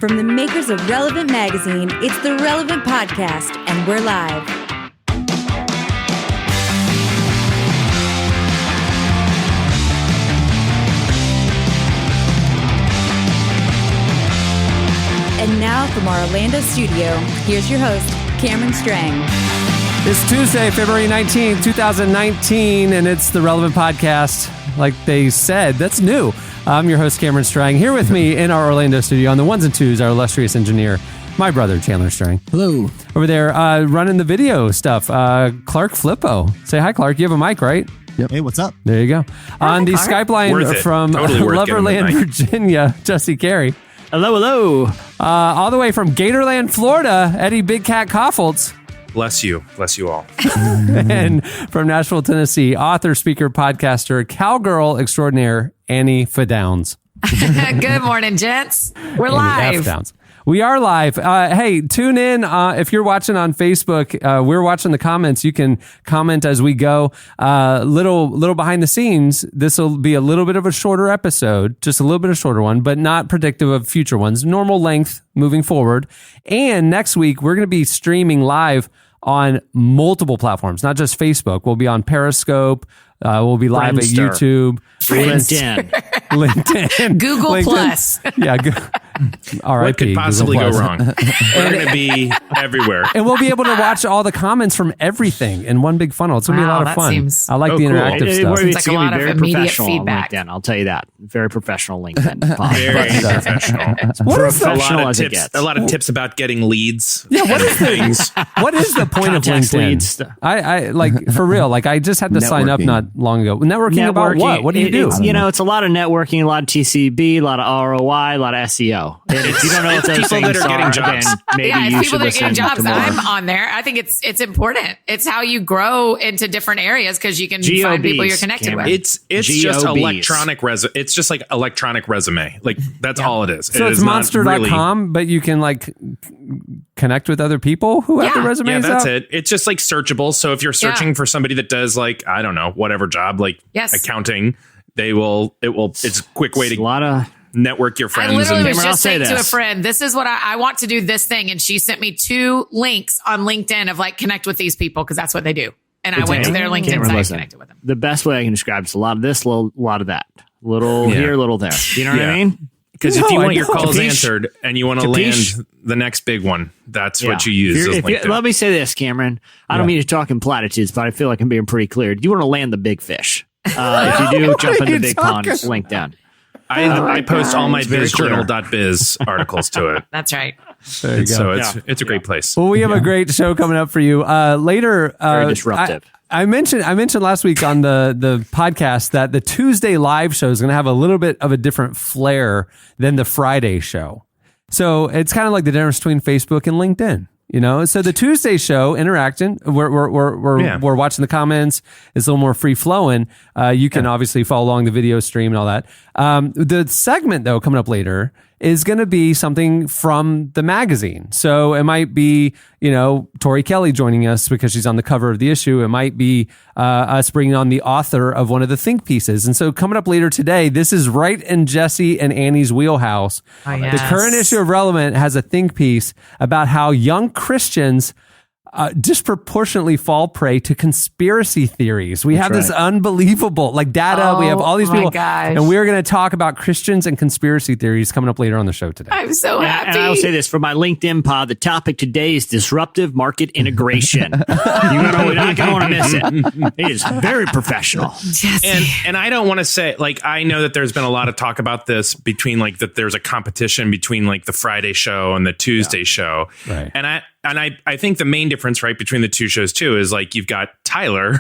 From the makers of Relevant Magazine, it's the Relevant Podcast, and we're live. And now from our Orlando studio, here's your host, Cameron Strang. It's Tuesday, February 19th, 2019, and it's the Relevant Podcast. Like they said, that's new. I'm your host, Cameron Strang. Here with me in our Orlando studio on the ones and twos, our illustrious engineer, my brother, Chandler Strang. Hello. Over there, running the video stuff, Clark Flippo. Say hi, Clark. You have a mic, right? Yep. Hey, what's up? There you go. On the Clark. Skype line from Loverland, Virginia, Jesse Carey. Hello, hello. All the way from Gatorland, Florida, Eddie Big Cat Koffoltz. Bless you all. And from Nashville, Tennessee, author, speaker, podcaster, cowgirl extraordinaire, Annie Fidowns. Good morning, gents. We're live. We are live. Hey, tune in. If you're watching on Facebook, we're watching the comments. You can comment as we go. Little behind the scenes. This will be a little bit of a shorter episode, just a little bit of a shorter one, but not predictive of future ones. Normal length moving forward. And next week, we're going to be streaming live on multiple platforms, not just Facebook. We'll be on Periscope. We'll be live Friendster. at YouTube, LinkedIn. Google LinkedIn. Plus. Yeah. All right. What could possibly go wrong? We're going to be everywhere. And we'll be able to watch all the comments from everything in one big funnel. It's going to be a Wow, lot of that fun. seems- I like the cool. interactive stuff. Seems It's like a going lot to be of very immediate professional feedback. on LinkedIn. I'll tell you that. Very professional LinkedIn. Very professional. Professional as it gets. A lot of tips about getting leads. Yeah, what is things? What is the point of Context LinkedIn? leads. I like, for real, like I just had to sign up Networking. not long ago. Networking about what? What do you do? It's a lot of networking, a lot of TCB, a lot of ROI, a lot of SEO. And if you don't know what those people things that are getting jobs. then maybe Yeah, you it's should people that are getting listen jobs. to more. I'm on there. I think it's important. It's how you grow into different areas because you can find people you're connected Cameron. with. It's just GOBs. electronic resume. It's just like electronic resume. Like that's all it is. So It it's is not monster.com, but you can like connect with other people who have the Yeah. resumes Yeah, that's out? it. It's just like searchable. So if you're searching Yeah. for somebody that does like, I don't know, whatever job, like Yes. accounting, it's a quick way It's a to lot of network your I friends. literally and was Cameron, I'll just say saying to a this. friend, this is what I want to do this thing. And she sent me 2 links on LinkedIn of like, connect with these people because that's what they do. And I went to their LinkedIn Cameron, site and listen. connected with them. the best way I can describe it is a lot of this, a lot of that. Little Yeah. here, little there. You know what I Yeah. mean? Because No, if you I want your don't. calls Capiche? answered and you want to land Capiche? the next big one, that's Yeah. what you use. If is you're- LinkedIn. let me say this, Cameron. I don't mean to talk in platitudes, but I feel like I'm being pretty clear. You want to land the big fish. If you do, jump in the big pond, LinkedIn. I post all my It's very clear. bizjournal.biz articles to it. That's right. There you go. So Yeah. it's a great place. Well, we have a great show coming up for you later. Very disruptive. I mentioned last week on the podcast that the Tuesday live show is going to have a little bit of a different flair than the Friday show. So it's kind of like the difference between Facebook and LinkedIn. You know, so the Tuesday show interacting, we're watching the comments. It's a little more free flowing. You can obviously follow along the video stream and all that. The segment though coming up later is going to be something from the magazine. So it might be, Tori Kelly joining us because she's on the cover of the issue. It might be us bringing on the author of one of the think pieces. And so coming up later today, this is right in Jesse and Annie's wheelhouse. Oh, The yes. current issue of Relevant has a think piece about how young Christians disproportionately fall prey to conspiracy theories. We have this unbelievable data. We have all these Oh, my people, gosh. and we're going to talk about Christians and conspiracy theories coming up later on the show today. I'm so happy. And I'll say this for my LinkedIn pod. The topic today is disruptive market integration. You're not going to want to miss it. It is very professional. Jesse. And I don't want to say, I know that there's been a lot of talk about this between that there's a competition between the Friday show and the Tuesday show. Right. And I think the main difference, right, between the two shows too is you've got Tyler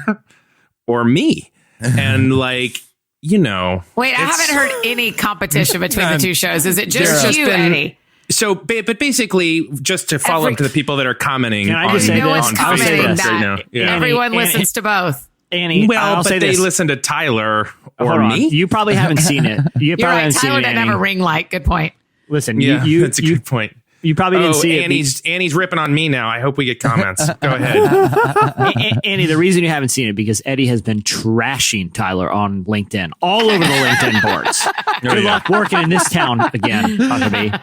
or me. And Wait, I haven't heard any competition between the two shows. Is it just you, Eddie? So, but basically, just to follow up to the people that are commenting Can I on, just say No this? one's on commenting Facebook that. right now. Yeah. Everyone Annie, listens to both. Annie, Well, I'll but say they this. listen to Tyler or Hold on. me. You probably haven't seen it. You You're probably right. haven't seen Tyler it, doesn't have Annie. a ring light. Good point. Listen, Yeah, you, that's a you, good point. you probably didn't see it. Annie's ripping on me now. I hope we get comments. Go ahead. Annie, the reason you haven't seen it because Eddie has been trashing Tyler on LinkedIn, all over the LinkedIn boards. Good luck working in this town again, Huckabee.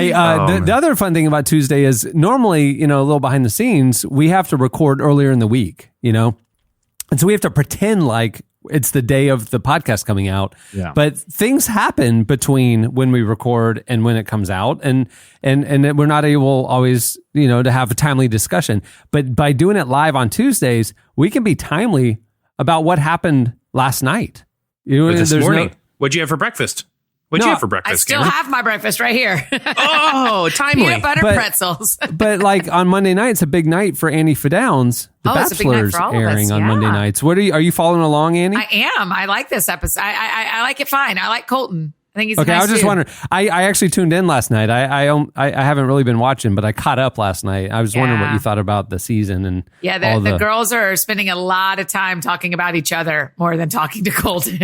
The other fun thing about Tuesday is normally, a little behind the scenes, we have to record earlier in the week, and so we have to pretend like it's the day of the podcast coming out. Yeah. But things happen between when we record and when it comes out, and we're not able always, to have a timely discussion. But by doing it live on Tuesdays, we can be timely about what happened last night. This morning, what'd you have for breakfast? What'd you have for breakfast? I still Cameron? have my breakfast right here. Oh, timely. Peanut butter pretzels. But like on Monday night, it's a big night for Annie Fidowns. The It's a big night Bachelor's for all of us, airing on yeah. Monday nights. Are you following along, Annie? I am. I like this episode. I like it fine. I like Colton. I think he's Okay, a nice I was just dude. wondering. I actually tuned in last night. I haven't really been watching, but I caught up last night. I was wondering what Yeah. you thought about the season and Yeah, all the girls are spending a lot of time talking about each other more than talking to Colton.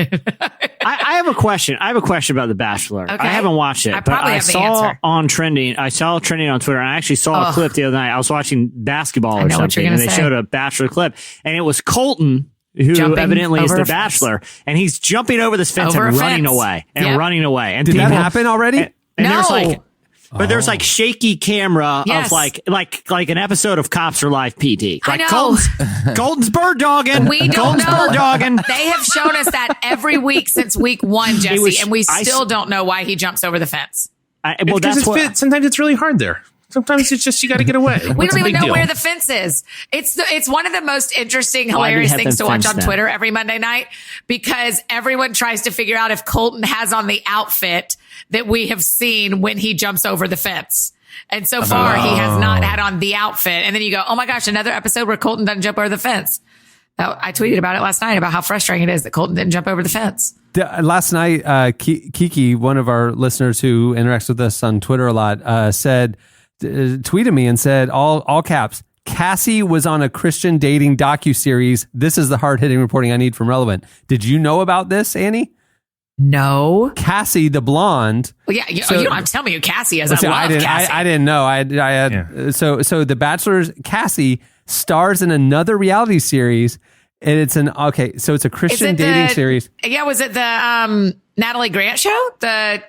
I have a question. I have a question about The Bachelor. Okay. I haven't watched it, I but probably I have the saw answer. on trending. I saw trending on Twitter, and I actually saw a clip the other night. I was watching basketball I or know what you're something, and gonna they say. showed a Bachelor clip, and it was Colton, who Jumping evidently is over the a fence. Bachelor, and he's jumping over this fence Over and a running fence. away and Yep. running away. And Did that people- happen already? And No. there's like. But there's like shaky camera Yes. of like an episode of Cops Are Live PD. I Like know. Colton's bird dogging. We don't Colton's know. bird dogging. They have shown us that every week since week one, Jesse, was- and we I still s- don't know why he jumps over the fence. Well, Because that's it's what. sometimes it's really hard there. Sometimes it's just you got to get away. We What's don't a even big know deal? where the fence is. It's one of the most interesting, Why do you hilarious have things the to watch fence on then? Twitter every Monday night because everyone tries to figure out if Colton has on the outfit that we have seen when he jumps over the fence. And so far, he has not had on the outfit. And then you go, oh my gosh, another episode where Colton doesn't jump over the fence. I tweeted about it last night about how frustrating it is that Colton didn't jump over the fence. Last night, Kiki, one of our listeners who interacts with us on Twitter a lot, tweeted me and said, all caps, Cassie was on a Christian dating docuseries. This is the hard-hitting reporting I need from Relevant. Did you know about this, Annie? No. Cassie, the blonde. Well, yeah, you So- don't have to tell me who Cassie is. So I love Cassie. I didn't know. I had so The Bachelor's Cassie stars in another reality series, and it's so it's a Christian dating series. Yeah, was it the Natalie Grant show? The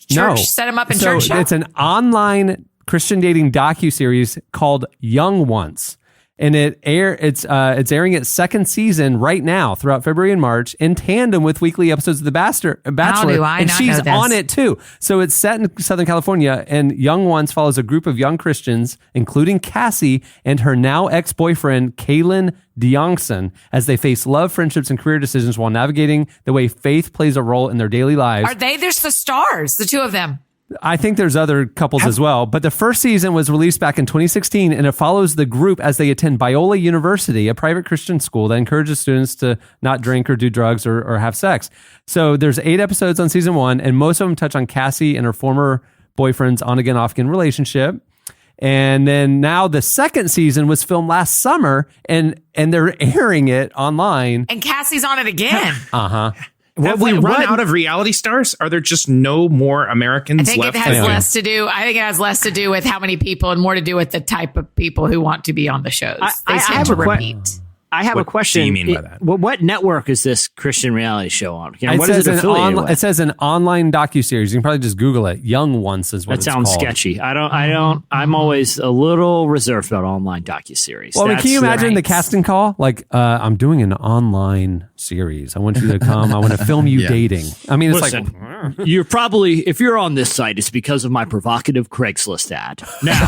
church No. set him up in So church show? it's an online Christian dating docuseries called Young Once. And it's airing its second season right now throughout February and March in tandem with weekly episodes of The Bachelor. do I And not she's know this? on it too. So it's set in Southern California, and Young Once follows a group of young Christians, including Cassie and her now ex-boyfriend, Kaylin Diongson, as they face love, friendships, and career decisions while navigating the way faith plays a role in their daily lives. Are they? There's the stars, the two of them. I think there's other couples as well, but the first season was released back in 2016, and it follows the group as they attend Biola University, a private Christian school that encourages students to not drink or do drugs or have sex. So there's 8 episodes on season 1, and most of them touch on Cassie and her former boyfriend's on-again, off-again relationship. And then now the second season was filmed last summer, and they're airing it online. And Cassie's on it again. Have we run out of reality stars? Are there just no more Americans I think left? it has less to do. I think it has less to do with how many people and more to do with the type of people who want to be on the shows. They tend to repeat. I have a What question. do you mean by that? What network is this Christian reality show on? It What is it affiliated with? It says an online docuseries. You can probably just Google it. Young Once is what That it's sounds called. sketchy. I'm always a little reserved about online docuseries. Well, I mean, can you imagine the right. casting call? Like, I'm doing an online series. I want you to come. I want to film you dating. I mean, it's Listen, you're probably, if you're on this site, it's because of my provocative Craigslist ad. Now,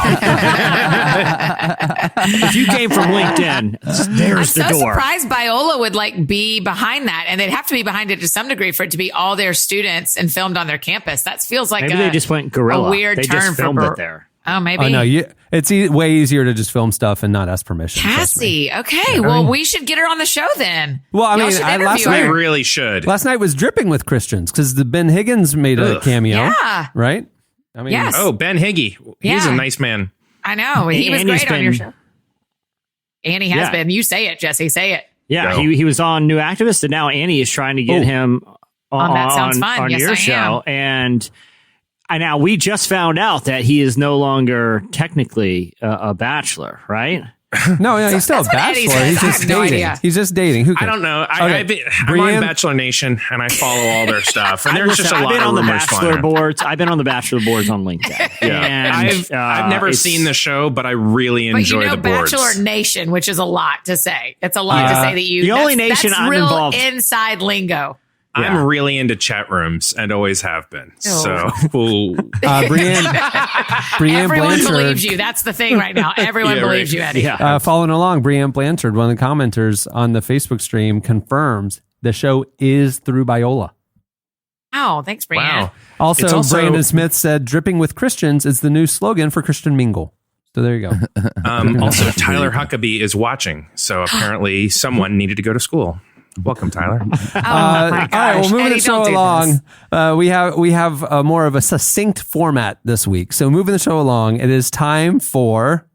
if you came from LinkedIn, I'm there's the so door. surprised Biola would be behind that, and they'd have to be behind it to some degree for it to be all their students and filmed on their campus. That feels like Maybe they just went guerrilla. a weird They turn just filmed for it there. Oh, maybe. Oh no, it's way easier to just film stuff and not ask permission. trust me. Cassie. Okay, well, we should get her on the show then. Well, I Y'all mean, should last interview night- We her. really should. Last night was dripping with Christians because the Ben Higgins made a Ugh. cameo. Yeah. Right. I mean, Yes. Oh, Ben Higgy. He's Yeah. a nice man. I know. He was Annie's great on your been- show. Annie has Yeah. been. You say it, Jesse. Say it. Yeah, Go. he was on New Activist, and now Annie is trying to get him on That Sounds Fun. on Yes, your I show. And now we just found out that he is no longer technically a bachelor, right? No, he's still a That's what Eddie bachelor. says. He's I just have no dating. idea. He's just dating. Who I cares? don't know. Okay. I'm Brienne? on Bachelor Nation and I follow all their stuff. And there's Listen, just a I've lot been of on the rumors Bachelor flying. boards. I've been on the Bachelor boards on LinkedIn. Yeah. And, I've never it's- seen the show, but I really But enjoy you know, the boards. Bachelor Nation, which is a lot to say. It's a lot to Yeah. say that you. The only that's nation I'm real involved- inside lingo. I'm really into chat rooms and always have been. So, ooh. Brienne Everyone Blanchard. believes you. That's the thing right now. Everyone Yeah, believes right. you, Eddie. Yeah. Following along, Brienne Blanchard, one of the commenters on the Facebook stream, confirms the show is through Biola. Oh, thanks, Brianne. Wow. Also, It's also- Brandon Smith said, "Dripping with Christians" is the new slogan for Christian Mingle. So there you go. Also, Tyler Huckabee is watching. So apparently someone needed to go to school. Welcome, Tyler. Oh, my All gosh. right, well, moving Eddie, the show don't do along, this. we have more of a succinct format this week. So moving the show along, it is time for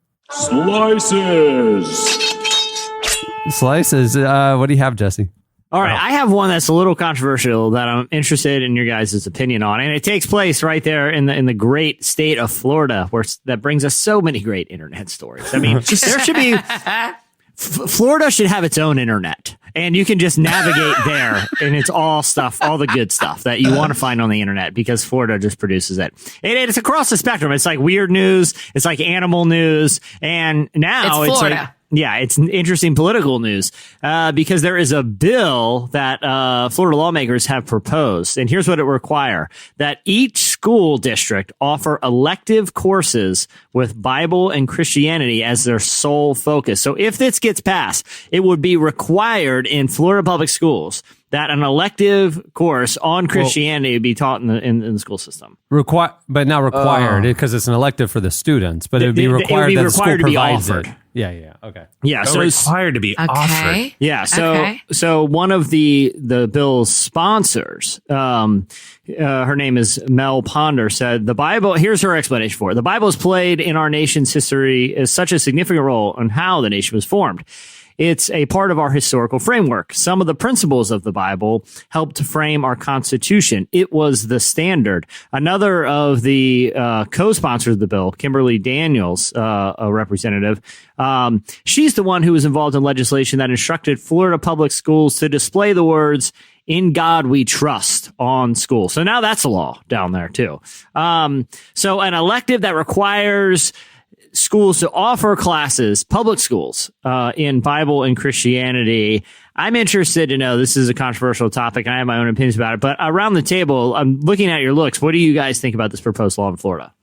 Slices. What do you have, Jesse? All right, I have one that's a little controversial that I'm interested in your guys' opinion on, and it takes place right there in the great state of Florida, that brings us so many great internet stories. I mean, there should be Florida should have its own internet, and you can just navigate there, and it's all the good stuff that you want to find on the internet because Florida just produces it. And it's across the spectrum. It's like weird news, it's like animal news, and now It's it's Florida. like. Yeah, it's interesting political news because there is a bill that Florida lawmakers have proposed, and here's what it requires: that each school district offer elective courses with Bible and Christianity as their sole focus. So if this gets passed, it would be required in Florida public schools that an elective course on Christianity would be taught in the school system. But not required because it's an elective for the students. But it would be It would required be that the required school to be provides offered. it. Yeah. Okay. Yeah, So so required to be offered. Okay. yeah, so Okay. so one of the bill's sponsors, her name is Mel Ponder, said the Bible. Here's her explanation for it: the Bible has played in our nation's history as such a significant role in how the nation was formed. It's a part of our historical framework. Some of the principles of the Bible helped to frame our Constitution. It was the standard. Another of the co-sponsors of the bill, Kimberly Daniels, a representative, she's the one who was involved in legislation that instructed Florida public schools to display the words "In God We Trust" on schools. So now that's a law down there too. So an elective that requires schools to offer classes, public schools, in Bible and Christianity. I'm interested to know, this is a controversial topic, and I have my own opinions about it, but around the table, I'm looking at your looks. What do you guys think about this proposed law in Florida?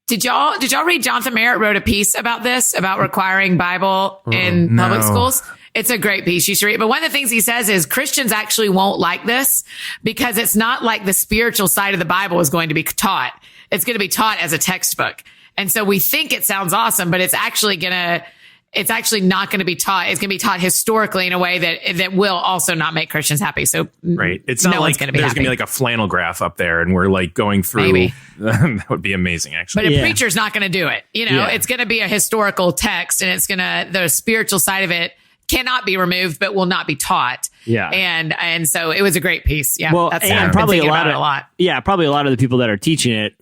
Did y'all read Jonathan Merritt wrote a piece about this, about requiring Bible in public schools? It's a great piece. You should read it. But one of the things he says is Christians actually won't like this because it's not like the spiritual side of the Bible is going to be taught. It's going to be taught as a textbook. And so we think it sounds awesome, but it's actually not going to be taught. It's going to be taught historically in a way that will also not make Christians happy. So Right. It's not no like one's gonna be there's going to happy. be like a flannel graph up there and we're like going through. Maybe. That would be amazing, actually. But a Yeah. preacher's not going to do it. You know, Yeah. it's going to be a historical text and the spiritual side of it cannot be removed, but will not be taught. Yeah. And so it was a great piece. Yeah. Well, I've and been probably thinking a lot about of it a lot. Yeah, probably a lot of the people that are teaching it,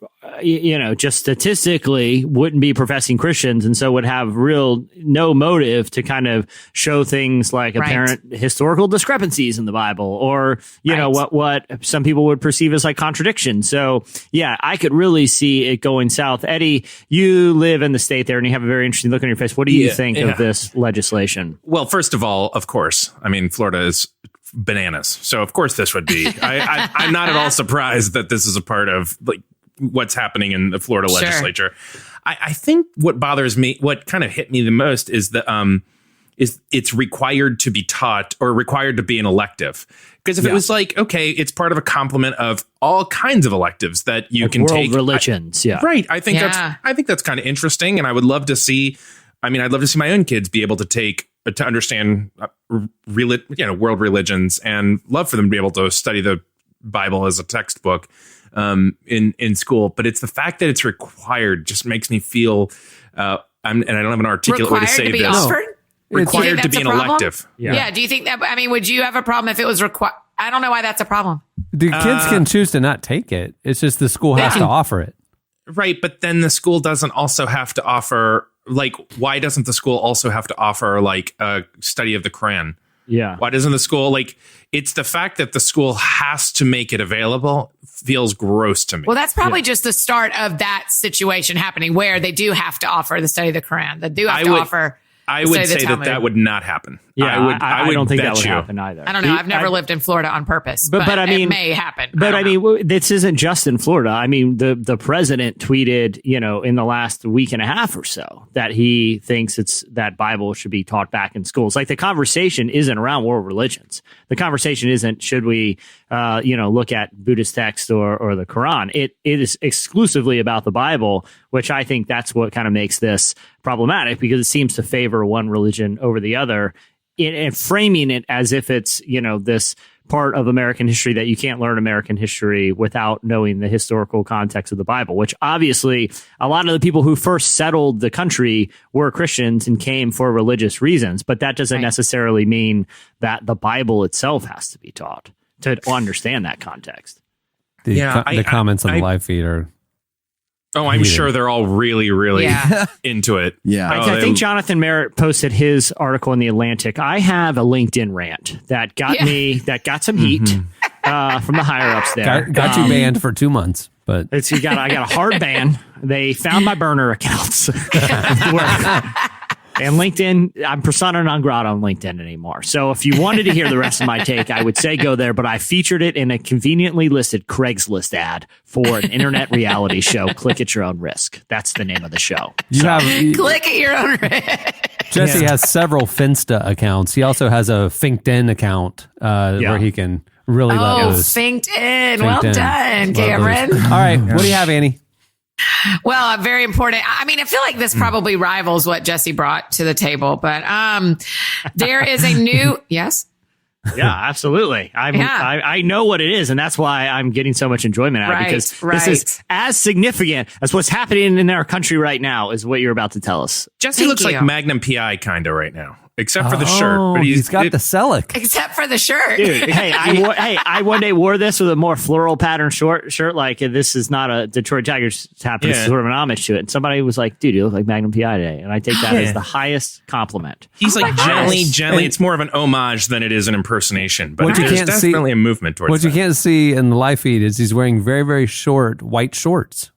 just statistically wouldn't be professing Christians, and so would have no motive to kind of show things like Right. apparent historical discrepancies in the Bible, or Right. what some people would perceive as like contradictions. So yeah, I could really see it going south. Eddie, you live in the state there, and you have a very interesting look on your face. What do you think of this legislation? Well, first of all, of course, I mean, Florida is bananas. So of course this would be, I'm not at all surprised that this is a part of like what's happening in the Florida Sure. legislature. I think what bothers me, what kind of hit me the most is that, is it's required to be taught or required to be an elective. Because if it was like, okay, it's part of a complement of all kinds of electives that you can World take. religions, yeah. Right. I think Yeah. that's kind of interesting. And I would love to see, I'd love to see my own kids be able to understand world religions, and love for them to be able to study the Bible as a textbook in school. But it's the fact that it's required just makes me feel, and I don't have an articulate way to Required say to be this. offered? Required to that's be a an problem? elective. Yeah. Do you think that, would you have a problem if it was required? I don't know why that's a problem. The kids can choose to not take it. It's just the school has to offer it. Right. But then the school doesn't also have to offer like, why doesn't the school also have to offer like a study of the Quran? Yeah. Why doesn't the school, like, it's the fact that the school has to make it available feels gross to me. Well, that's probably just the start of that situation happening where they do have to offer the study of the Quran. They do have to offer. I would say that would not happen. Yeah, I would don't think bet that would you. happen either. I don't know. I've never lived in Florida on purpose, but I mean, it may happen. But I mean, this isn't just in Florida. I mean, the president tweeted, in the last week and a half or so that he thinks that Bible should be taught back in schools. Like, the conversation isn't around world religions. The conversation isn't, should we, look at Buddhist text or the Quran. It is exclusively about the Bible, which I think that's what kind of makes this problematic, because it seems to favor one religion over the other, and framing it as if it's, this part of American history that you can't learn American history without knowing the historical context of the Bible, which obviously a lot of the people who first settled the country were Christians and came for religious reasons. But that doesn't necessarily mean that the Bible itself has to be taught to understand that context. The comments on the live feed are... Oh, I'm sure they're all really, really into it. Yeah. I think Jonathan Merritt posted his article in The Atlantic. I have a LinkedIn rant that got some heat from the higher ups there. Got you banned for 2 months, but I got a hard ban. They found my burner accounts. And LinkedIn, I'm persona non grata on LinkedIn anymore. So if you wanted to hear the rest of my take, I would say go there. But I featured it in a conveniently listed Craigslist ad for an internet reality show. Click at your own risk. That's the name of the show. Click at your own risk. Jesse has several Finsta accounts. He also has a FinkedIn account where he can really let loose. FinkedIn. Well done, Cameron. All right. What do you have, Annie? Well, very important. I mean, I feel like this probably rivals what Jesse brought to the table, but there is a new yes. Yeah, absolutely. I know what it is, and that's why I'm getting so much enjoyment out of it, because this is as significant as what's happening in our country right now is what you're about to tell us. Jesse looks like Magnum PI kind of right now, except for the shirt. But he's got the Selleck. Except for the shirt. Dude, I one day wore this with a more floral pattern shirt. Like, this is not a Detroit Tigers tap. It's sort of an homage to it. And somebody was like, dude, you look like Magnum PI today. And I take that as the highest compliment. He's like gently. It's more of an homage than it is an impersonation. But there's definitely a movement towards what you can't see in the live feed is he's wearing very, very short white shorts.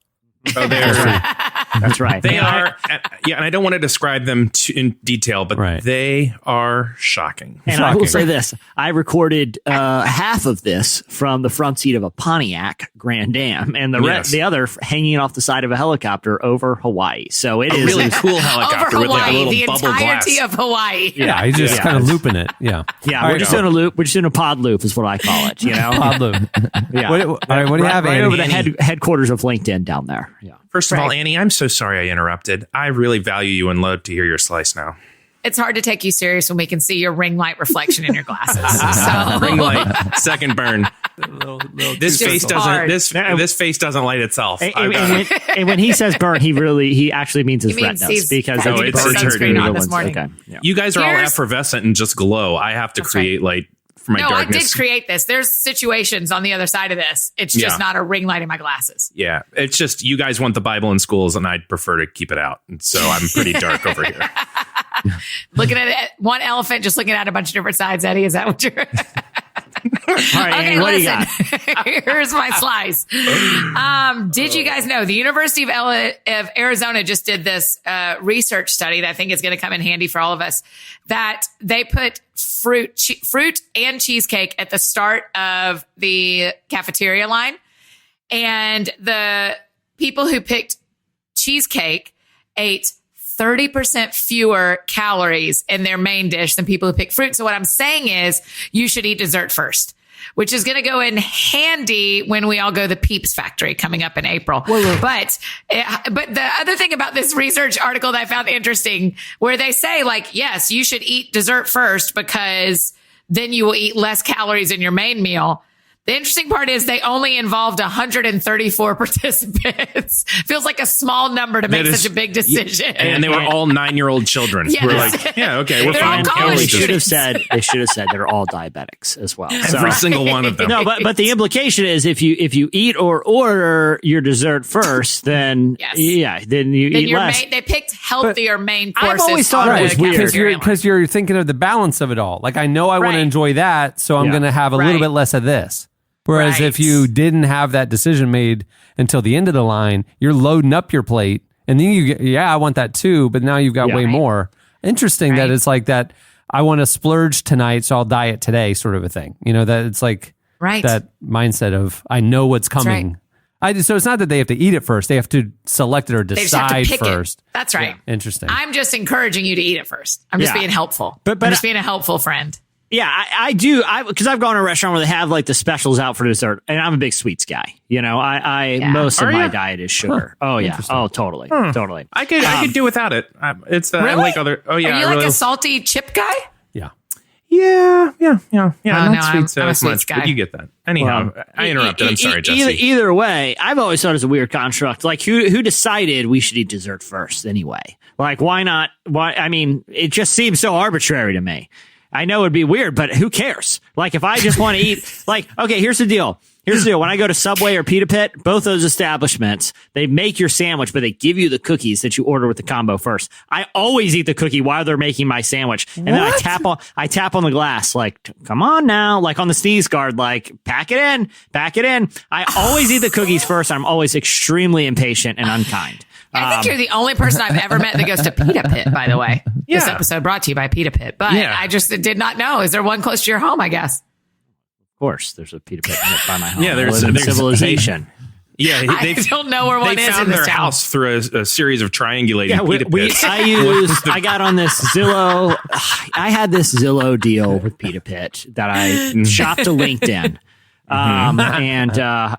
Oh, that's right. They are, and I don't want to describe them in detail, but they are shocking. And I will say this: I recorded half of this from the front seat of a Pontiac Grand Am, and the other hanging off the side of a helicopter over Hawaii. So it is a really cool helicopter over Hawaii, with like a little the bubble entirety glass. of Hawaii. Yeah, he's just kind of looping it. Yeah, we're just doing a loop. We're just doing a pod loop, is what I call it. Pod loop. Yeah. What do you have, right Annie? over the headquarters of LinkedIn down there. Yeah. First of all, Annie, I'm so sorry I interrupted. I really value you and love to hear your slice now. It's hard to take you serious when we can see your ring light reflection in your glasses. So. Ring light, second burn. This face doesn't light itself. And when he says burn, he actually means his retinas, because it's sunscreen on this morning. Okay. Yeah. You guys are all effervescent and just glow. I have to create light for my darkness. I did create this. There's situations on the other side of this. It's just not a ring light in my glasses. Yeah, it's just you guys want the Bible in schools, and I'd prefer to keep it out. And so I'm pretty dark over here. Looking at one elephant, just looking at a bunch of different sides, Eddie. Is that what you're... All right, okay, Annie, what listen. do you got? Here's my slice. Did you guys know the University of Arizona just did this research study that I think is going to come in handy for all of us, that they put fruit and cheesecake at the start of the cafeteria line. And the people who picked cheesecake ate 30% fewer calories in their main dish than people who pick fruit. So what I'm saying is you should eat dessert first, which is going to go in handy when we all go to the Peeps Factory coming up in April. But the other thing about this research article that I found interesting, where they say, like, yes, you should eat dessert first because then you will eat less calories in your main meal. The interesting part is they only involved 134 participants. Feels like a small number to make such a big decision. And they were all 9-year-old children. Yes. We're like, yeah, okay, we're They're all fine. college They students. should have said they're all diabetics as well. Every single one of them. No, but the implication is if you eat or order your dessert first, then then you eat less. They picked healthier main courses. I've always thought on it the was weird. cafeteria Because you're thinking of the balance of it all. Like, I know I want to Right. enjoy that, so I'm Yeah. going to have a little Right. bit less of this. Whereas Right. if you didn't have that decision made until the end of the line, you're loading up your plate, and then you get, I want that too, but now you've got way Right. more. Interesting that Right. it's like that. I want to splurge tonight, so I'll diet today, sort of a thing. You know, that it's like Right. that mindset of I know what's coming. So it's not that they have to eat it first; they have to select it or They just have to decide pick first. it. That's right. Interesting. I'm just encouraging you to eat it first. I'm just Yeah. being helpful. But I'm just being a helpful friend. Yeah, I do. Because I've gone to a restaurant where they have like the specials out for dessert, and I'm a big sweets guy. You know, most of Are my ya? diet is sugar. Oh yeah. Oh, totally, totally. I could do without it. It's I Really? like other. Oh yeah, Are you I like really, a salty chip guy? yeah. yeah. Oh, Not no, sweets I'm a as sweets much, guy. but you get that. Anyhow, I interrupted. I'm sorry, Jesse. Either way, I've always thought it was a weird construct. Like, who decided we should eat dessert first anyway? Like, why not? Why? I mean, it just seems so arbitrary to me. I know it'd be weird, but who cares? Like, if I just want to eat, like, okay, here's the deal. When I go to Subway or Pita Pit, both those establishments, they make your sandwich, but they give you the cookies that you order with the combo first. I always eat the cookie while they're making my sandwich. And then I tap on the glass, like, come on now, like on the sneeze guard, like, pack it in. I always eat the cookies first. I'm always extremely impatient and unkind. I think you're the only person I've ever met that goes to Pita Pit, by the way. This Yeah. episode brought to you by Pita Pit. But Yeah. I just did not know. Is there one close to your home, I guess? Of course, there's a Pita Pit by my home. Yeah, there's- I live in there's- civilization. Yeah, I don't know where one they is found in this their town. house through a series of triangulating Yeah, pita pits. I got on this Zillow. I had this Zillow deal with Pita Pit that I shopped to LinkedIn. And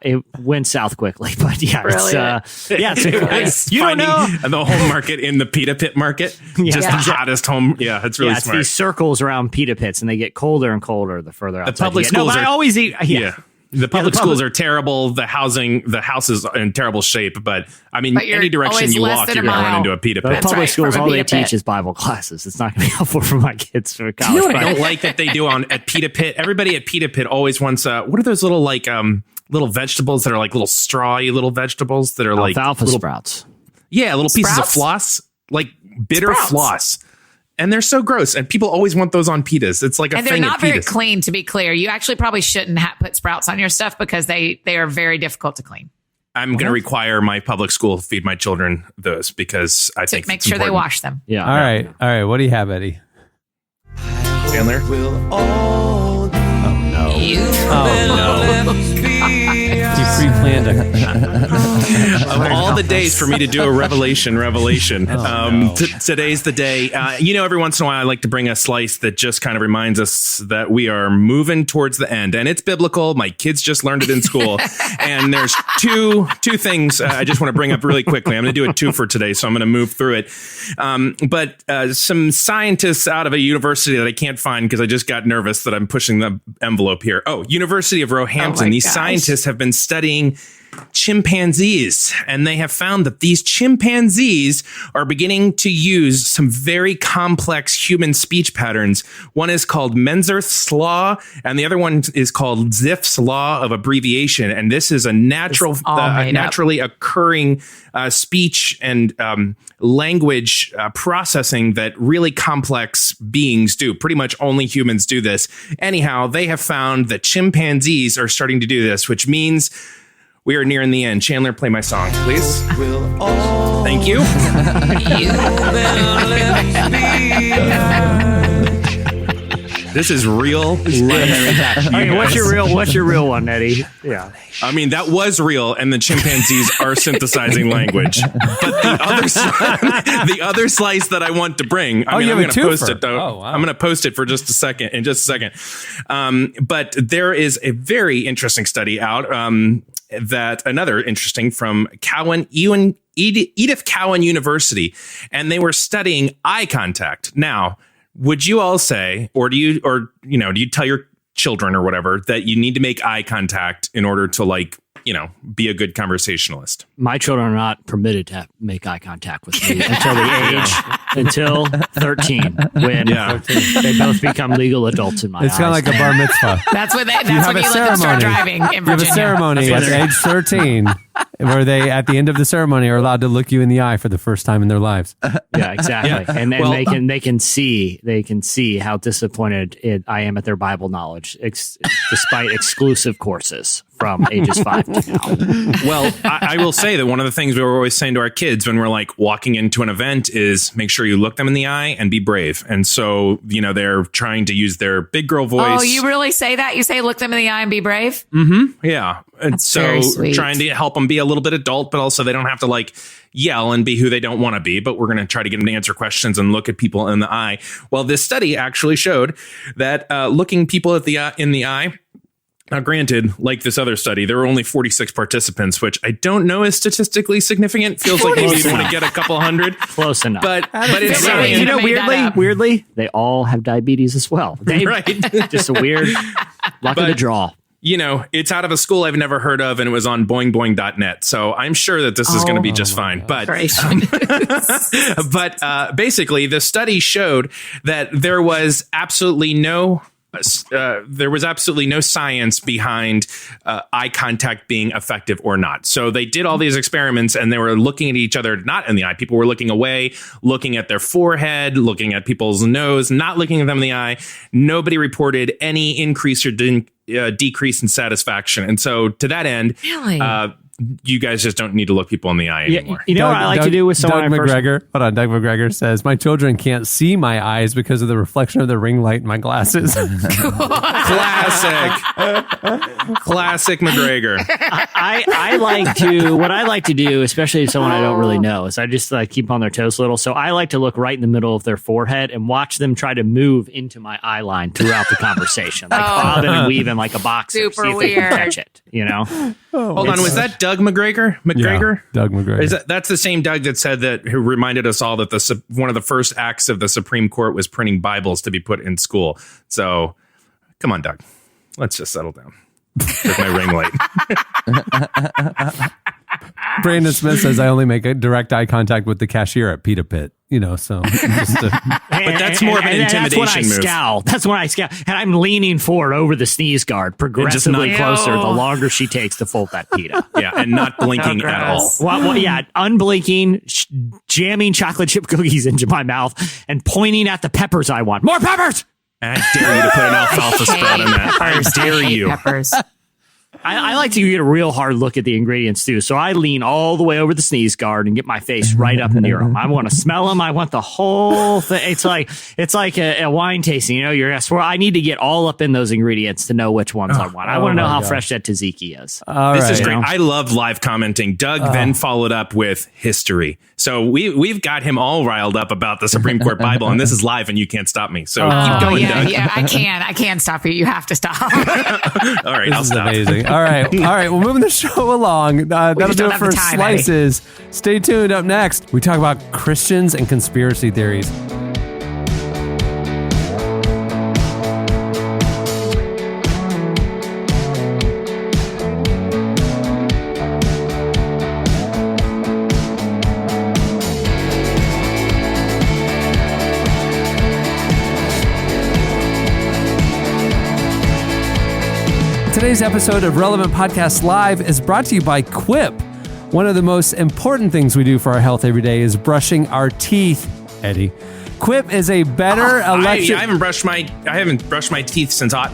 it went south quickly, but yeah, It's you don't know. finding the home market in the pita pit market. Yeah. Just Yeah. the hottest home. Yeah, it's really Yeah, it's smart. these circles around Pita Pits, and they get colder and colder the further outside. public you get. No, schools but I are- always eat. Yeah. The public the schools are terrible. The house is in terrible shape. But I mean, But you're any direction always you less walk, than you're a going to run mile. into a pita But pit. public right, schools, from a all they Pita Pit. teach is Bible classes. It's not going to be helpful for my kids for college. You know what I but- don't like that they do at Pita Pit? Everybody at Pita Pit always wants what are those little little vegetables that are like little strawy little vegetables that are like Alfalfa little, sprouts. yeah, little pieces of Sprouts? floss, like bitter Sprouts. floss. And they're so gross. And people always want those on pitas. It's like a And they're thing not at very pitas. clean, to be clear. You actually probably shouldn't put sprouts on your stuff because they are very difficult to clean. I'm going to require my public school to feed my children those because I To think make it's sure they important. wash them. Yeah. All right. What do you have, Eddie? Chandler? You pre-planned Of all the days for me to do a revelation, today's the day. Every once in a while, I like to bring a slice that just kind of reminds us that we are moving towards the end, and it's biblical. My kids just learned it in school, and there's two things I just want to bring up really quickly. I'm going to do a two for today, so I'm going to move through it. But some scientists out of a university that I can't find because I just got nervous that I'm pushing the envelope here. Oh, University of Roehampton. Oh my These gosh. scientists have been studying chimpanzees, and they have found that these chimpanzees are beginning to use some very complex human speech patterns. One is called Menzerth's law, and the other one is called Zipf's law of abbreviation. And this is a naturally occurring speech and language processing that really complex beings do. Pretty much only humans do this. Anyhow, they have found that chimpanzees are starting to do this, which means we are nearing the end. Chandler, play my song, please. Thank you. This is real life. Okay, what's your real one, Eddie? Yeah. I mean, that was real, and the chimpanzees are synthesizing language. But the other slice that I want to bring, I'm you have going a to post twofer. it. Though. Oh, wow. I'm I'm going to post it for just a second. But there is a very interesting study out that another interesting from Edith Cowan University, and they were studying eye contact. Now, would you all say, or do you tell your children or whatever, that you need to make eye contact in order to like, you know, be a good conversationalist. My children are not permitted to make eye contact with me until 13, when they both become legal adults in my eyes. It's kind of like a bar mitzvah. That's when you let them start driving in Virginia. You have a ceremony at age 13 where they, at the end of the ceremony, are allowed to look you in the eye for the first time in their lives. Yeah, exactly. Yeah. And they can see how disappointed I am at their Bible knowledge, despite exclusive courses from ages 5 to now. Well, I will say that one of the things we were always saying to our kids when we're like walking into an event is make sure you look them in the eye and be brave. And so, you know, they're trying to use their big girl voice. Oh, you really say that? You say look them in the eye and be brave? Mm-hmm. Yeah. And That's so trying to help them be a little bit adult, but also they don't have to like yell and be who they don't want to be. But we're going to try to get them to answer questions and look at people in the eye. Well, this study actually showed that looking people in the eye. Now, granted, like this other study, there were only 46 participants, which I don't know is statistically significant. Feels like maybe you want to get a couple hundred. Close enough. But it's science. You know, weirdly, they all have diabetes as well. Right. Just a weird luck of the draw. You know, it's out of a school I've never heard of, and it was on boingboing.net. So I'm sure that this is going to be just fine. But basically, the study showed that there was absolutely no science behind eye contact being effective or not. So they did all these experiments and they were looking at each other, not in the eye. People were looking away, looking at their forehead, looking at people's nose, not looking at them in the eye. Nobody reported any increase or decrease in satisfaction. And so to that end, you guys just don't need to look people in the eye anymore. You know what I like to do with someone Doug McGregor says, my children can't see my eyes because of the reflection of the ring light in my glasses. Classic McGregor. What I like to do, especially with someone I don't really know, is I just like keep on their toes a little. So I like to look right in the middle of their forehead and watch them try to move into my eye line throughout the conversation, like bobbing and weaving like a boxer. Super see if they can catch it, you know? Hold on, was that Doug McGregor? Yeah, Doug McGregor. That's the same Doug that said that, who reminded us all that one of the first acts of the Supreme Court was printing Bibles to be put in school. So, come on, Doug. Let's just settle down with my ring light. Brandon Smith says I only make a direct eye contact with the cashier at Pita Pit. You know, so but that's more of an intimidation move. That's when I scowl, and I'm leaning forward over the sneeze guard, progressively closer the longer she takes to fold that pita. Yeah, and not blinking at all. Well, unblinking, jamming chocolate chip cookies into my mouth, and pointing at the peppers I want. More peppers! I dare you to put an alfalfa sprout on that. I dare you. Peppers. I like to get a real hard look at the ingredients too. So I lean all the way over the sneeze guard and get my face right up near them. I want to smell them. I want the whole thing. It's like a wine tasting. You know, I need to get all up in those ingredients to know which ones I want. I want to know how fresh that tzatziki is. This is great. I love live commenting. Doug then followed up with history. So we've got him all riled up about the Supreme Court Bible, and this is live, and you can't stop me. So keep going, Doug. Yeah, I can't stop you. You have to stop. All right, I'll stop. Amazing. All right. Well, moving the show along. That'll do it for Slices. Stay tuned. Up next, we talk about Christians and conspiracy theories. Today's episode of Relevant Podcast Live is brought to you by Quip. One of the most important things we do for our health every day is brushing our teeth, Eddie. Quip is a better electric... I haven't brushed my teeth since '09,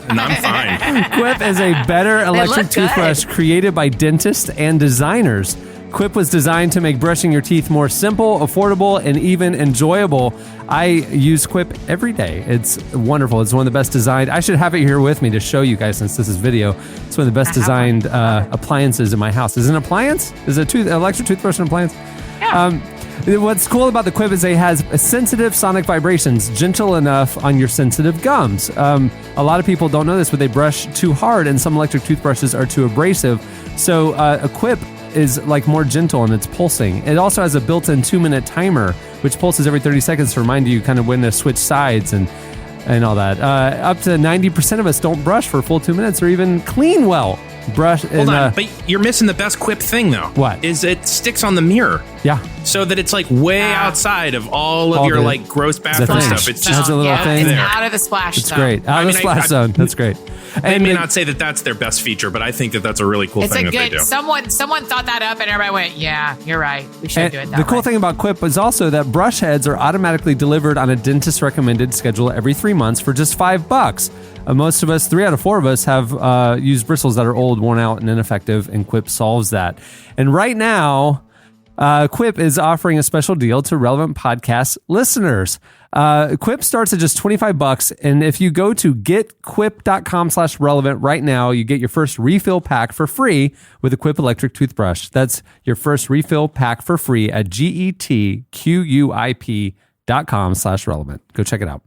and I'm fine. Quip is a better electric toothbrush created by dentists and designers. Quip was designed to make brushing your teeth more simple, affordable, and even enjoyable. I use Quip every day. It's wonderful. It's one of the best designed. I should have it here with me to show you guys since this is video. It's one of the best designed appliances in my house. Is it an appliance? Is an electric toothbrush an appliance? Yeah. What's cool about the Quip is it has sensitive sonic vibrations, gentle enough on your sensitive gums. A lot of people don't know this, but they brush too hard, and some electric toothbrushes are too abrasive. So a Quip is like more gentle and it's pulsing. It also has a built-in 2-minute timer, which pulses every 30 seconds to remind you kind of when to switch sides. And and all that. Up to 90% of us don't brush for a full 2 minutes or even clean well. Brush. Hold on, but you're missing the best Quip thing, though. What? Is it sticks on the mirror. Yeah. So that it's like way outside of all of your like gross bathroom stuff. It's Has just a little thing. It's there. out of the splash It's zone. great. Out of the splash zone. That's great. They may not say that that's their best feature, but I think that that's a really cool It's thing a that they good. do. Someone thought that up, and everybody went, "Yeah, you're right. We should do it that The cool way." thing about Quip is also that brush heads are automatically delivered on a dentist recommended schedule every 3 months for just $5. Most of us, 3 out of 4 of us, have used bristles that are old, worn out, and ineffective, and Quip solves that. And right now, Quip is offering a special deal to Relevant Podcast listeners. Quip starts at just $25, and if you go to getquip.com/relevant right now, you get your first refill pack for free with a Quip electric toothbrush. That's your first refill pack for free at getquip.com/relevant. Go check it out.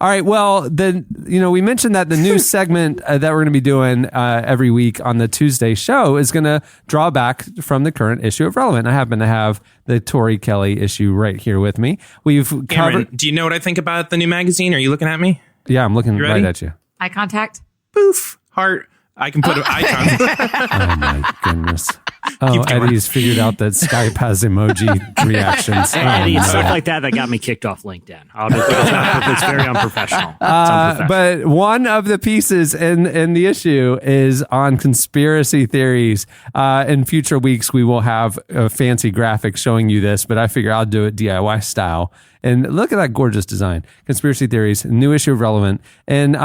All right. Well, then, we mentioned that the new segment that we're going to be doing every week on the Tuesday show is going to draw back from the current issue of Relevant. I happen to have the Tori Kelly issue right here with me. We've Cameron, covered. do you know what I think about the new magazine? Are you looking at me? Yeah, I'm looking right ready? at you. Eye contact. Poof. Heart. I can put an icon. Oh my goodness. Oh, Eddie's figured out that Skype has emoji reactions. Eddie, Oh, stuff no. like that got me kicked off LinkedIn. It's very unprofessional. It's unprofessional. But one of the pieces in the issue is on conspiracy theories. In future weeks, we will have a fancy graphic showing you this, but I figure I'll do it DIY style. And look at that gorgeous design. Conspiracy theories, new issue of Relevant. And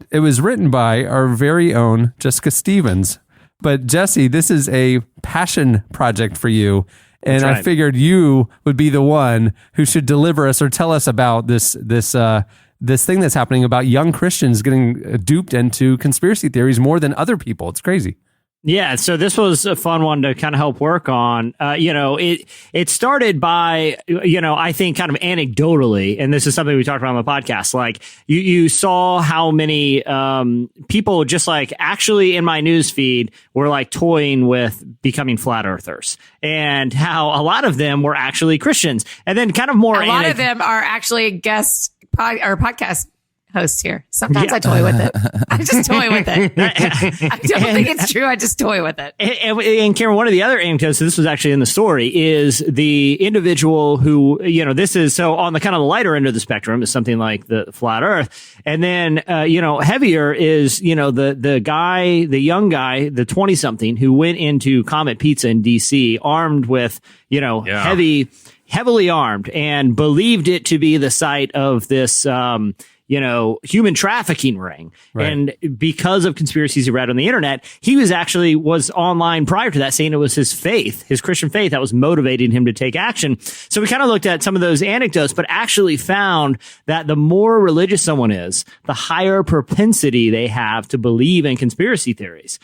it was written by our very own Jessica Stevens. But Jesse, this is a passion project for you. And That's right. I figured you would be the one who should deliver us or tell us about this thing that's happening about young Christians getting duped into conspiracy theories more than other people. It's crazy. Yeah, so this was a fun one to kind of help work on. It started by, I think kind of anecdotally, and this is something we talked about on the podcast. Like you saw how many people just like actually in my news feed were like toying with becoming flat earthers, and how a lot of them were actually Christians, and then kind of more. A lot of them are actually guest podcast hosts here. Sometimes I toy with it. I just toy with it. I don't think it's true. I just toy with it. And Cameron, one of the other anecdotes, so this was actually in the story, is the individual who, this is so on the kind of the lighter end of the spectrum is something like the flat earth. And then, heavier is, the guy, the young guy, the 20 something who went into Comet Pizza in DC armed with, heavily armed and believed it to be the site of this, human trafficking ring. Right. And because of conspiracies he read on the internet, he was online prior to that saying it was his faith, his Christian faith that was motivating him to take action. So we kind of looked at some of those anecdotes, but actually found that the more religious someone is, the higher propensity they have to believe in conspiracy theories.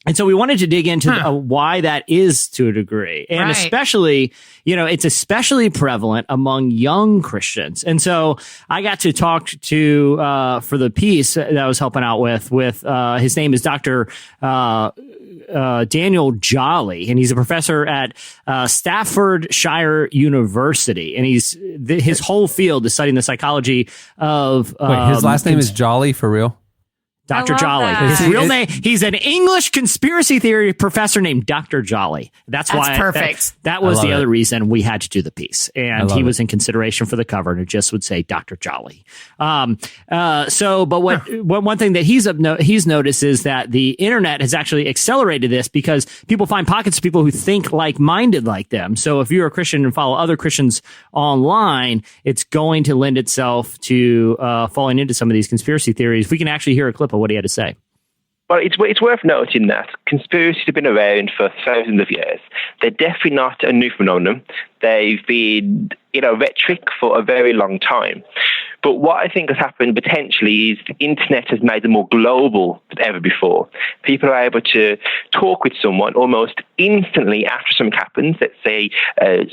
And so we wanted to dig into why that is to a degree. And especially, it's especially prevalent among young Christians. And so I got to talk to, for the piece that I was helping out with his name is Dr. Daniel Jolly, and he's a professor at Staffordshire University. And his whole field is studying the psychology of... Wait, his last name is Jolly for real? Dr. I love Jolly. that. His real name, he's an English conspiracy theory professor named Dr. Jolly. That's why perfect. That was I love the other it. reason we had to do the piece. And he was in consideration for the cover, and it just would say Dr. Jolly. One thing that he's noticed is that the internet has actually accelerated this because people find pockets of people who think like-minded like them. So if you're a Christian and follow other Christians online, it's going to lend itself to falling into some of these conspiracy theories. We can actually hear a clip of what he had to say. Well, it's worth noting that conspiracies have been around for thousands of years. They're definitely not a new phenomenon. They've been, rhetoric for a very long time. But what I think has happened potentially is the internet has made them more global than ever before. People are able to talk with someone almost instantly after something happens. Let's say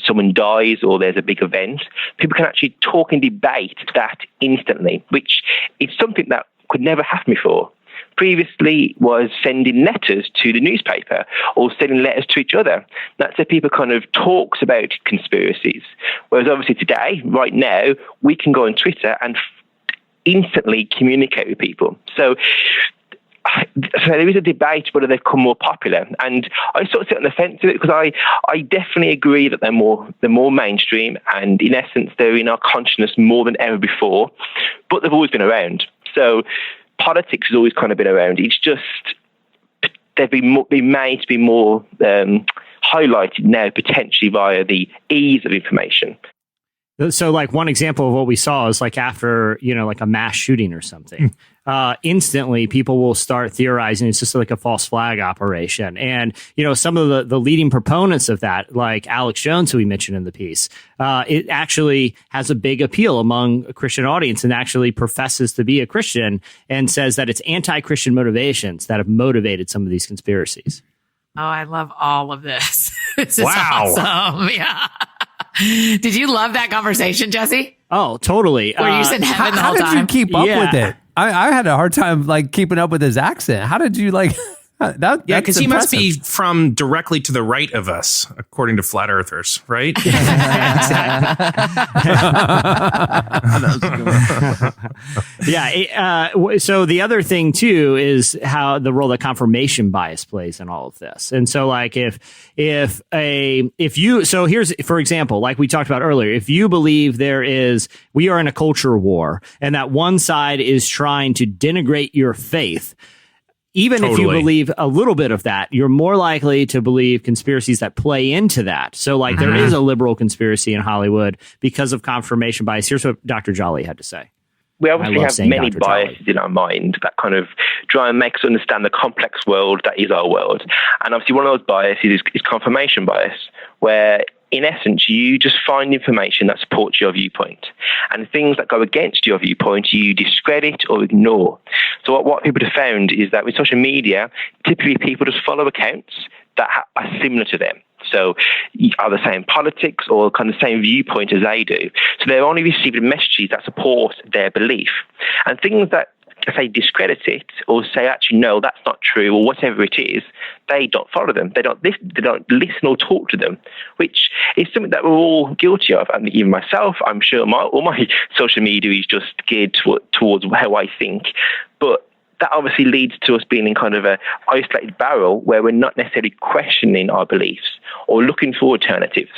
someone dies or there's a big event. People can actually talk and debate that instantly, which is something that could never happen before. Previously was sending letters to the newspaper or sending letters to each other. That's how people kind of talks about conspiracies. Whereas obviously today, right now, we can go on Twitter and instantly communicate with people. So there is a debate whether they've become more popular, and I sort of sit on the fence of it because I definitely agree that they're more mainstream, and in essence they're in our consciousness more than ever before, but they've always been around. So politics has always kind of been around. It's just they've been made to be more highlighted now, potentially via the ease of information. So like one example of what we saw is like after, like a mass shooting or something, instantly people will start theorizing it's just like a false flag operation. And, some of the leading proponents of that, like Alex Jones, who we mentioned in the piece, it actually has a big appeal among a Christian audience and actually professes to be a Christian and says that it's anti-Christian motivations that have motivated some of these conspiracies. Oh, I love all of this. This is awesome. Yeah. Did you love that conversation, Jesse? Oh, totally. Were you in heaven the How whole did time? you keep up with it? I had a hard time like keeping up with his accent. How did you like that? Yeah, because he must be from directly to the right of us, according to flat earthers, right? Yeah. So the other thing too is how the role that confirmation bias plays in all of this. And so like so here's, for example, like we talked about earlier, if you believe we are in a culture war and that one side is trying to denigrate your faith, even if you believe a little bit of that, you're more likely to believe conspiracies that play into that. So like there is a liberal conspiracy in Hollywood because of confirmation bias. Here's what Dr. Jolly had to say. We obviously have many biases in our mind that kind of try and make us understand the complex world that is our world. And obviously one of those biases is confirmation bias, where in essence, you just find information that supports your viewpoint. And things that go against your viewpoint, you discredit or ignore. So what people have found is that with social media, typically people just follow accounts that are similar to them. So are the same politics or kind of same viewpoint as they do. So they're only receiving messages that support their belief. And things that say discredit it or say actually no, that's not true or whatever it is, they don't follow them. They don't listen or talk to them, which is something that we're all guilty of. And even myself, I'm sure all my social media is just geared towards how I think. But that obviously leads to us being in kind of a isolated barrel where we're not necessarily questioning our beliefs or looking for alternatives.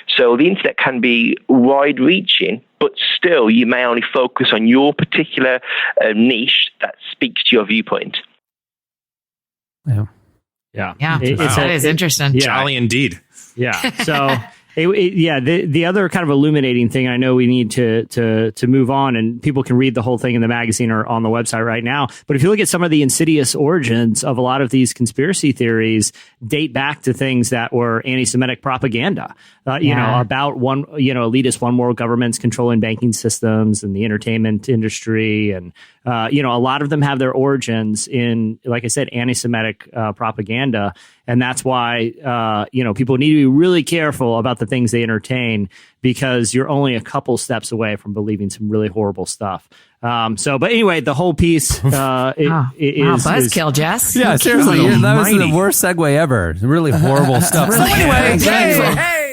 So the internet can be wide-reaching, but still you may only focus on your particular niche that speaks to your viewpoint. Yeah. That is interesting. Yeah. Jolly indeed. Yeah. So the other kind of illuminating thing, I know we need to move on, and people can read the whole thing in the magazine or on the website right now. But if you look at some of the insidious origins of a lot of these conspiracy theories, date back to things that were anti-Semitic propaganda. About elitist one world governments controlling banking systems and the entertainment industry. And, a lot of them have their origins in, like I said, anti-Semitic propaganda. And that's why, people need to be really careful about the things they entertain, because you're only a couple steps away from believing some really horrible stuff. But anyway, the whole piece is buzzkill, Jess. Yeah, seriously, that was the worst segue ever. Really horrible stuff. Really anyway, hey.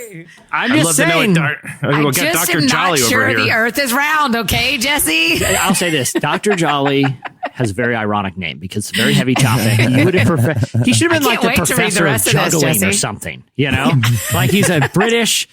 I'm just saying. I just am not sure the Earth is round. Okay, Jesse. I'll say this: Dr. Jolly has a very ironic name because it's a very heavy topic. He should have been like the professor of juggling or something. Like he's a British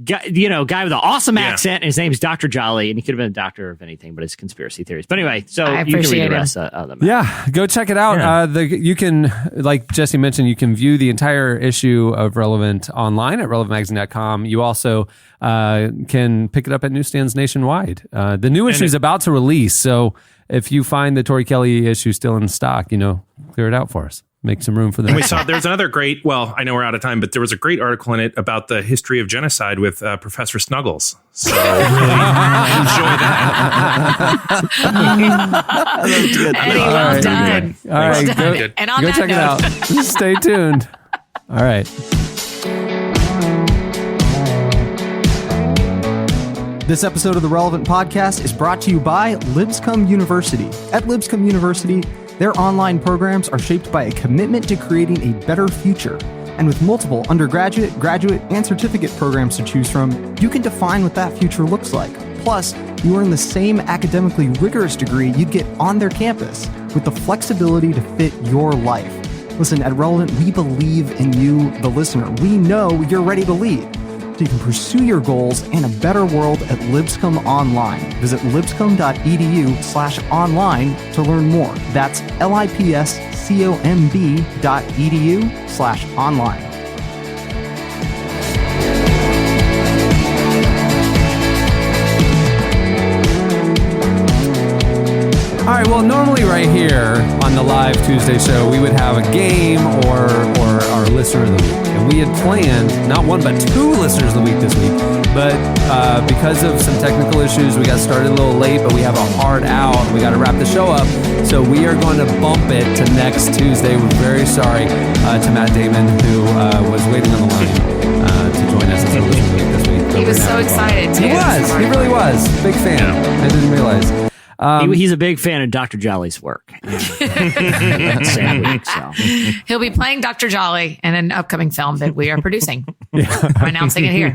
guy with an awesome accent. And his name's Dr. Jolly, and he could have been a doctor of anything, but it's conspiracy theories. But anyway, so you can read the rest of them. Yeah, go check it out. Yeah. You can, like Jesse mentioned, you can view the entire issue of Relevant online at relevantmagazine.com. You also can pick it up at newsstands nationwide. The new issue is about to release, so if you find the Tori Kelly issue still in stock, clear it out for us. Make some room for them. And we saw there's another great, I know we're out of time, but there was a great article in it about the history of genocide with Professor Snuggles. So really enjoy that. Eddie, well done. All right, go check it out. Stay tuned. All right. This episode of the Relevant Podcast is brought to you by Lipscomb University. At Lipscomb University, Their online programs are shaped by a commitment to creating a better future. And with multiple undergraduate, graduate, and certificate programs to choose from, you can define what that future looks like. Plus, you earn the same academically rigorous degree you'd get on their campus, with the flexibility to fit your life. Listen, at Relevant, we believe in you, the listener. We know you're ready to lead. So you can pursue your goals and a better world at Lipscomb Online. Visit lipscomb.edu/online to learn more. That's lipscomb.edu/online. All right, well, normally right here on the live Tuesday show, we would have a game or our listener of the week. And we had planned not one, but two listeners of the week this week. But because of some technical issues, we got started a little late, but we have a hard out. We got to wrap the show up. So we are going to bump it to next Tuesday. We're very sorry to Matt Damon, who was waiting on the line to join us as our listener of the week this week. He was so excited, too. He was. He really was. Big fan. I didn't realize. He's a big fan of Dr. Jolly's work. Same week, so. He'll be playing Dr. Jolly in an upcoming film that we are producing. I'm announcing it here.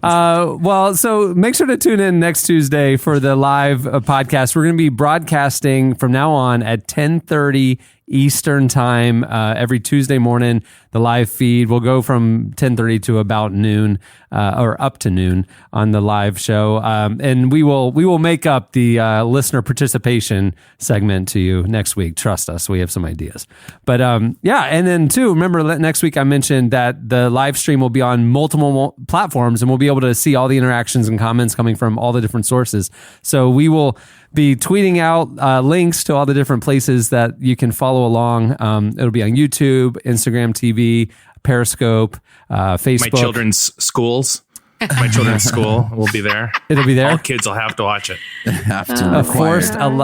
Well, so make sure to tune in next Tuesday for the live podcast. We're going to be broadcasting from now on at 10:30 Eastern time every Tuesday morning. The live feed will go from 10:30 to about noon or up to noon on the live show, and we will make up the listener participation segment to you next week. Trust us, we have some ideas. But yeah, and then too, remember next week I mentioned that the live stream will be on multiple platforms, and we'll be able to see all the interactions and comments coming from all the different sources. So we will be tweeting out links to all the different places that you can follow along. It'll be on YouTube, Instagram TV, Periscope, Facebook. My children's schools. My children's school will be there. It'll be there. All kids will have to watch it. Have to.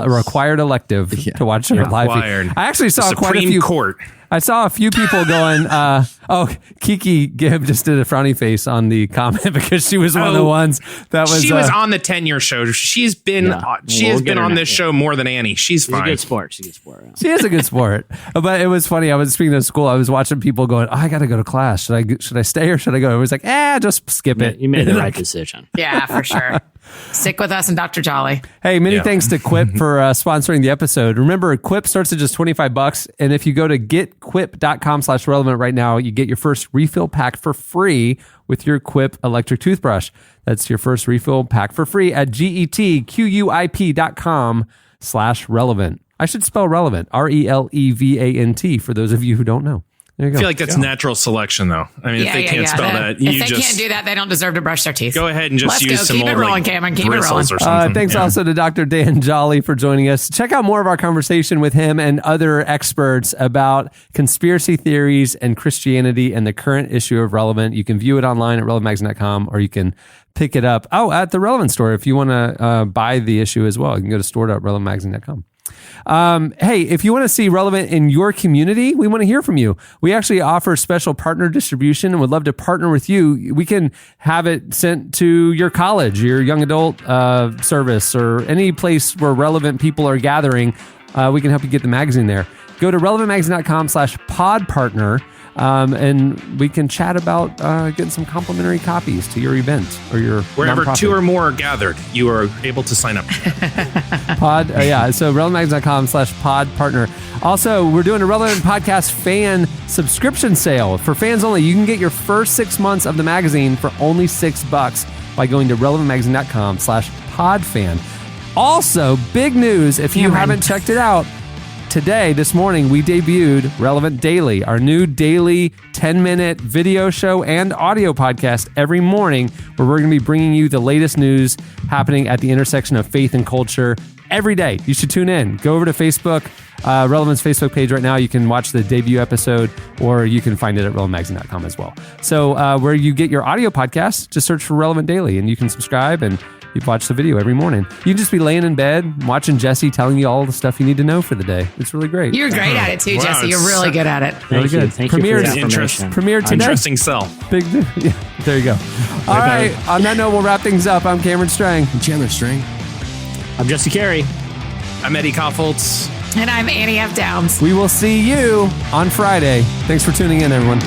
Required elective to watch our live feed. I actually saw the quite a Supreme few. Court. I saw a few people going, Kiki Gibb just did a frowny face on the comment because she was one of the ones that was... She was on the 10-year show. She's been on this show more than Annie. She's fine. She's a good sport. She's a good sport. She is a good sport. But it was funny. I was speaking of school. I was watching people going, I got to go to class. Should I stay or should I go? I was like, just skip it. You made the right decision. Yeah, for sure. Stick with us and Dr. Jolly. Hey, many thanks to Quip for sponsoring the episode. Remember, Quip starts at just $25. And if you go to getquip.com/relevant right now, you get your first refill pack for free with your Quip electric toothbrush. That's your first refill pack for free at getquip.com/relevant. I should spell relevant, RELEVANT, for those of you who don't know. There you go. I feel like that's natural selection, though. I mean, if they can't spell that, if they can't do that, they don't deserve to brush their teeth. Go ahead and just use some Keep it rolling, Cameron. Keep it rolling. Or something. Thanks also to Dr. Dan Jolly for joining us. Check out more of our conversation with him and other experts about conspiracy theories and Christianity and the current issue of Relevant. You can view it online at relevantmagazine.com, or you can pick it up at the Relevant store if you want to buy the issue as well. You can go to store.relevantmagazine.com. Hey, if you want to see Relevant in your community, we want to hear from you. We actually offer special partner distribution and would love to partner with you. We can have it sent to your college, your young adult service, or any place where relevant people are gathering. We can help you get the magazine there. Go to relevantmagazine.com/podpartner. And we can chat about getting some complimentary copies to your event or your wherever nonprofit. 2 or more are gathered, you are able to sign up. So relevantmagazine.com/podpartner. Also, we're doing a Relevant Podcast fan subscription sale for fans only. You can get your first 6 months of the magazine for only $6 by going to relevantmagazine.com/podfan. Also, big news if you haven't checked it out. This morning, we debuted Relevant Daily, our new daily 10-minute video show and audio podcast every morning, where we're going to be bringing you the latest news happening at the intersection of faith and culture every day. You should tune in. Go over to Facebook, Relevant's Facebook page right now. You can watch the debut episode, or you can find it at relevantmagazine.com as well. So where you get your audio podcast, just search for Relevant Daily, and you can subscribe and you watch the video every morning. You can just be laying in bed, watching Jesse telling you all the stuff you need to know for the day. It's really great. You're great at it too, Wow, Jesse. You're really good at it. Really good. Thank you for the information. Premiered today. Interesting sell. Big, yeah, there you go. All right. On that note, we'll wrap things up. I'm Cameron Strang. Chandler String. I'm Jesse Carey. I'm Eddie Koffoltz. And I'm Annie F. Downs. We will see you on Friday. Thanks for tuning in, everyone.